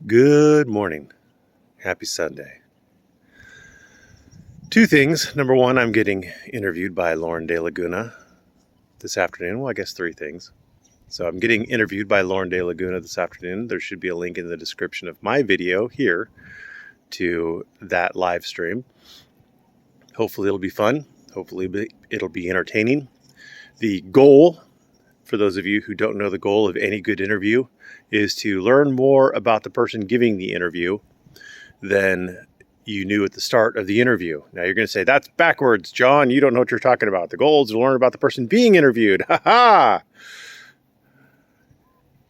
Good morning. Happy Sunday. Two things. Number one, I'm getting interviewed by Lauren DeLaguna this afternoon. Well, I guess three things. So I'm getting interviewed by Lauren DeLaguna this afternoon. There should be a link in the description of my video here to that live stream. Hopefully it'll be fun. Hopefully it'll be entertaining. The goal, for those of you who don't know the goal of any good interview, is to learn more about the person giving the interview than you knew at the start of the interview. Now you're going to say, that's backwards, John. You don't know what you're talking about. The goal is to learn about the person being interviewed. Ha ha!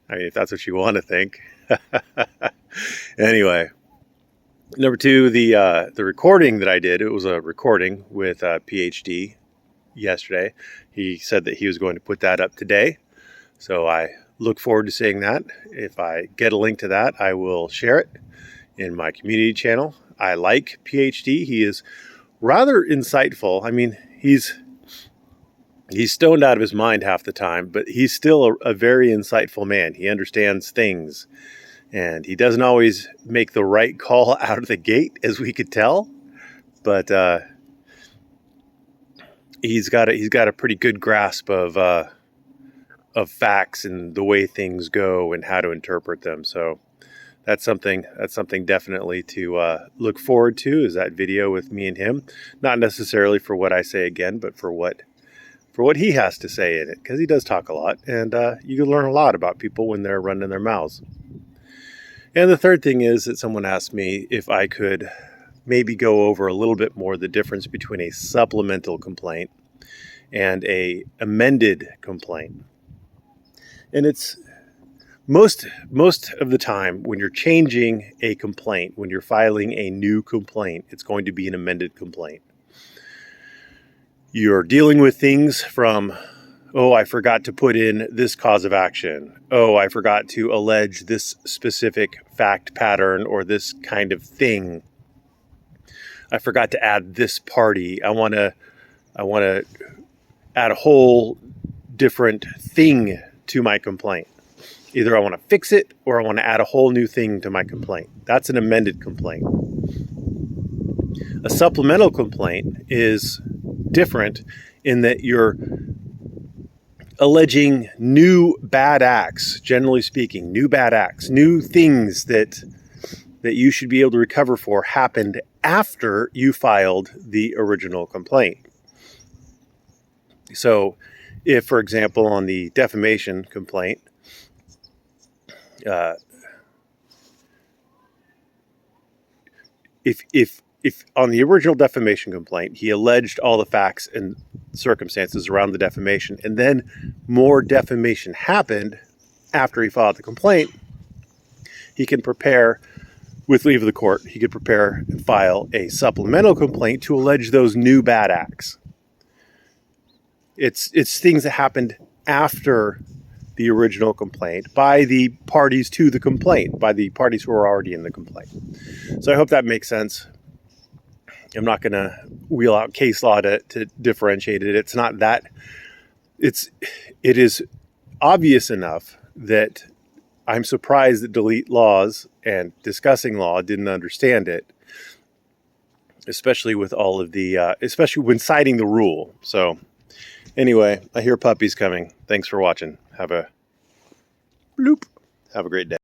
I mean, if that's what you want to think. Anyway, number two, the recording that I did, it was a recording with PhD yesterday. He said that he was going to put that up today. So I look forward to seeing that. If I get a link to that, I will share it in my community channel. I like PhD. He is rather insightful. I mean, he's stoned out of his mind half the time, but he's still a very insightful man. He understands things, and he doesn't always make the right call out of the gate, as we could tell. But he's got a pretty good grasp of facts and the way things go and how to interpret them. So that's something definitely to look forward to, is that video with me and him. Not necessarily for what I say again, but for what he has to say in it, because he does talk a lot, and you can learn a lot about people when they're running their mouths. And the third thing is that someone asked me if I could maybe go over a little bit more the difference between a supplemental complaint and a amended complaint. And it's most of the time when you're changing a complaint, when you're filing a new complaint, it's going to be an amended complaint. You're dealing with things from, oh, I forgot to put in this cause of action. Oh, I forgot to allege this specific fact pattern or this kind of thing. I forgot to add this party. I want to add a whole different thing to my complaint. Either I want to fix it or I want to add a whole new thing to my complaint. That's an amended complaint. A supplemental complaint is different in that you're alleging new bad acts, generally speaking, new bad acts, new things that you should be able to recover for happened after you filed the original complaint. So if, for example, on the defamation complaint, if on the original defamation complaint, he alleged all the facts and circumstances around the defamation, and then more defamation happened after he filed the complaint, he can prepare, with leave of the court, he could prepare and file a supplemental complaint to allege those new bad acts. It's things that happened after the original complaint by the parties to the complaint, by the parties who are already in the complaint. So I hope that makes sense. I'm not going to wheel out case law to differentiate it. It's not that. It is obvious enough that I'm surprised that Delete Laws and Discussing Law didn't understand it, especially with all of the, especially when citing the rule. So anyway, I hear puppies coming. Thanks for watching. Have a great day.